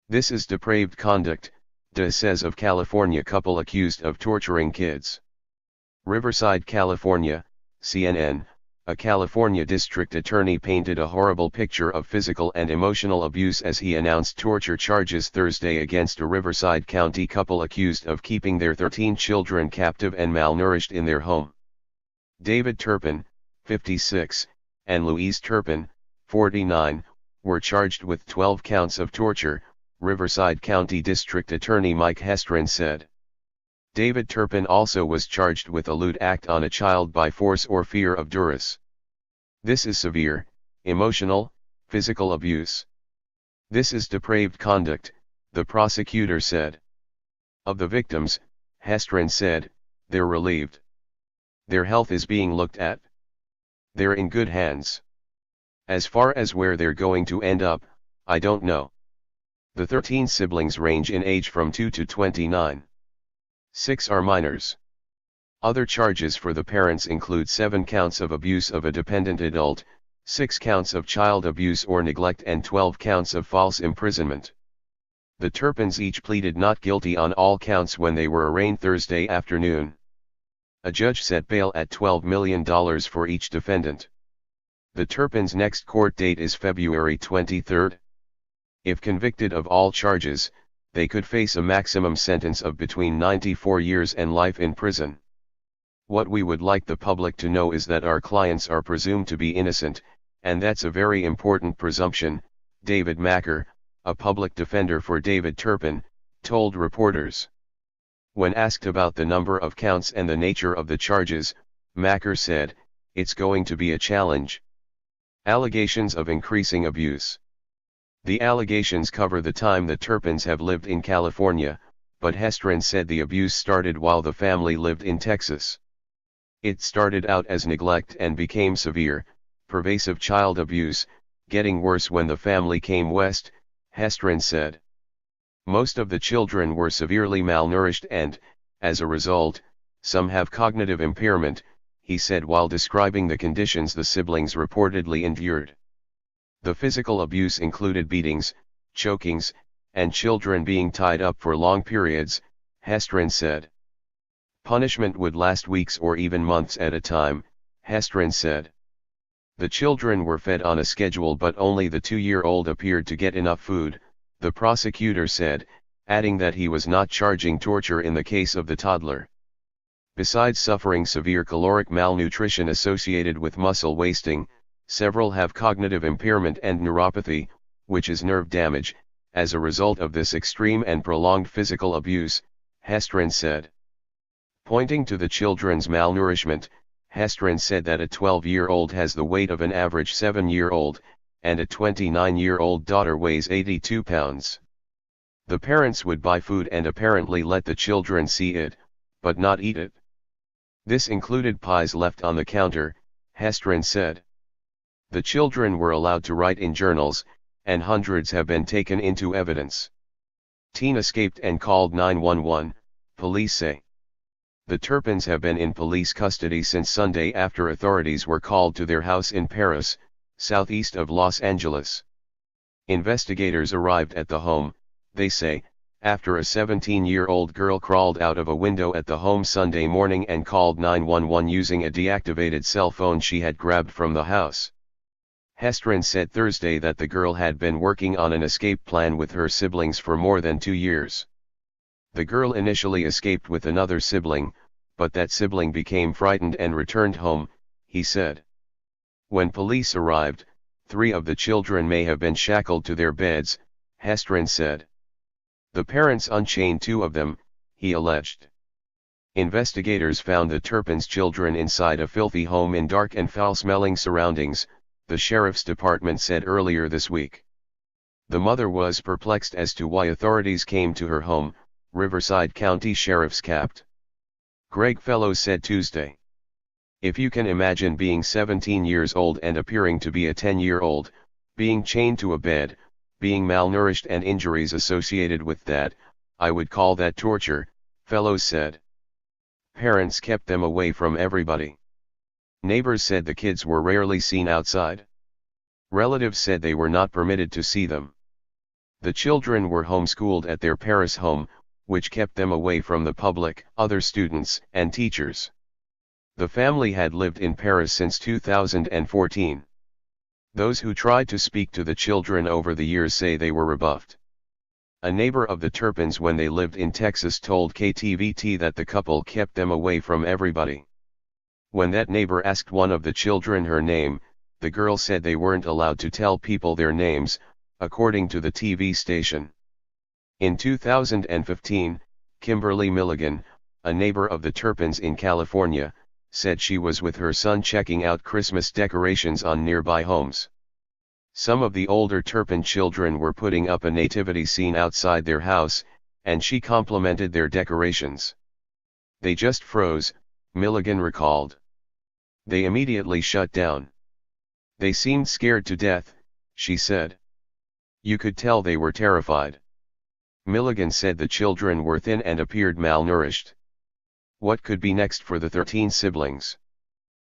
This is depraved conduct, DA says of California couple accused of torturing kids. Riverside, California, CNN, a California district attorney painted a horrible picture of physical and emotional abuse as he announced torture charges Thursday against a Riverside County couple accused of keeping their 13 children captive and malnourished in their home. David Turpin, 56, and Louise Turpin, 49, were charged with 12 counts of torture, Riverside County District Attorney Mike Hestrin said. David Turpin also was charged with a lewd act on a child by force or fear of duress. This is severe, emotional, physical abuse. This is depraved conduct, the prosecutor said. Of the victims, Hestrin said, they're relieved. Their health is being looked at. They're in good hands. As far as where they're going to end up, I don't know. The 13 siblings range in age from 2 to 29. 6 are minors. Other charges for the parents include 7 counts of abuse of a dependent adult, 6 counts of child abuse or neglect and 12 counts of false imprisonment. The Turpins each pleaded not guilty on all counts when they were arraigned Thursday afternoon. A judge set bail at $12 million for each defendant. The Turpins' next court date is February 23. If convicted of all charges, they could face a maximum sentence of between 94 years and life in prison. What we would like the public to know is that our clients are presumed to be innocent, and that's a very important presumption, David Macker, a public defender for David Turpin, told reporters. When asked about the number of counts and the nature of the charges, Macker said, "It's going to be a challenge." Allegations of increasing abuse. The allegations cover the time the Turpins have lived in California, but Hestrin said the abuse started while the family lived in Texas. It started out as neglect and became severe, pervasive child abuse, getting worse when the family came west, Hestrin said. Most of the children were severely malnourished and, as a result, some have cognitive impairment, he said while describing the conditions the siblings reportedly endured. The physical abuse included beatings, chokings, and children being tied up for long periods, Hestrin said. Punishment would last weeks or even months at a time, Hestrin said. The children were fed on a schedule but only the 2-year-old appeared to get enough food, the prosecutor said, adding that he was not charging torture in the case of the toddler. Besides suffering severe caloric malnutrition associated with muscle wasting, several have cognitive impairment and neuropathy, which is nerve damage, as a result of this extreme and prolonged physical abuse, Hestrin said. Pointing to the children's malnourishment, Hestrin said that a 12-year-old has the weight of an average 7-year-old, and a 29-year-old daughter weighs 82 pounds. The parents would buy food and apparently let the children see it, but not eat it. This included pies left on the counter, Hestrin said. The children were allowed to write in journals, and hundreds have been taken into evidence. Teen escaped and called 911, police say. The Turpins have been in police custody since Sunday after authorities were called to their house in Paris, southeast of Los Angeles. Investigators arrived at the home, they say, after a 17-year-old girl crawled out of a window at the home Sunday morning and called 911 using a deactivated cell phone she had grabbed from the house. Hestrin said Thursday that the girl had been working on an escape plan with her siblings for more than 2 years. The girl initially escaped with another sibling, but that sibling became frightened and returned home, he said. When police arrived, 3 of the children may have been shackled to their beds, Hestrin said. The parents unchained 2 of them, he alleged. Investigators found the Turpins' children inside a filthy home in dark and foul-smelling surroundings, the sheriff's department said earlier this week. The mother was perplexed as to why authorities came to her home, Riverside County Sheriff's Capt. Greg Fellows said Tuesday. If you can imagine being 17 years old and appearing to be a 10-year-old, being chained to a bed, being malnourished and injuries associated with that, I would call that torture, Fellows said. Parents kept them away from everybody. Neighbors said the kids were rarely seen outside. Relatives said they were not permitted to see them. The children were homeschooled at their Paris home, which kept them away from the public, other students, and teachers. The family had lived in Paris since 2014. Those who tried to speak to the children over the years say they were rebuffed. A neighbor of the Turpins when they lived in Texas told KTVT that the couple kept them away from everybody. When that neighbor asked one of the children her name, the girl said they weren't allowed to tell people their names, according to the TV station. In 2015, Kimberly Milligan, a neighbor of the Turpins in California, said she was with her son checking out Christmas decorations on nearby homes. Some of the older Turpin children were putting up a nativity scene outside their house, and she complimented their decorations. They just froze, Milligan recalled. They immediately shut down. They seemed scared to death, she said. You could tell they were terrified. Milligan said the children were thin and appeared malnourished. What could be next for the 13 siblings?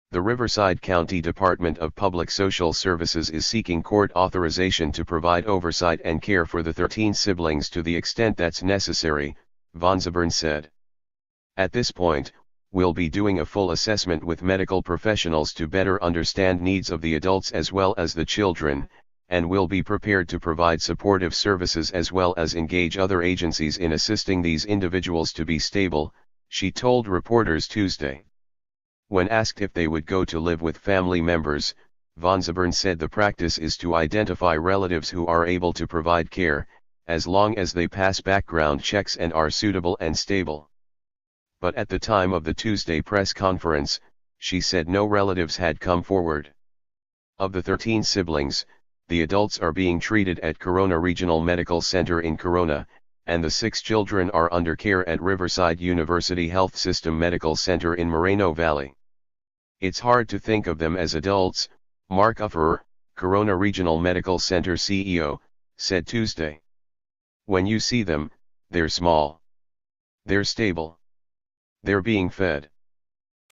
The Riverside County Department of Public Social Services is seeking court authorization to provide oversight and care for the 13 siblings to the extent that's necessary, Von Zebern said. At this point, we'll be doing a full assessment with medical professionals to better understand needs of the adults as well as the children, and we'll be prepared to provide supportive services as well as engage other agencies in assisting these individuals to be stable, she told reporters Tuesday. When asked if they would go to live with family members, Von Zebern said the practice is to identify relatives who are able to provide care, as long as they pass background checks and are suitable and stable. But at the time of the Tuesday press conference, she said no relatives had come forward. Of the 13 siblings, the adults are being treated at Corona Regional Medical Center in Corona, and the 6 children are under care at Riverside University Health System Medical Center in Moreno Valley. It's hard to think of them as adults, Mark Ufferer, Corona Regional Medical Center CEO, said Tuesday. When you see them, they're small. They're stable. They're being fed.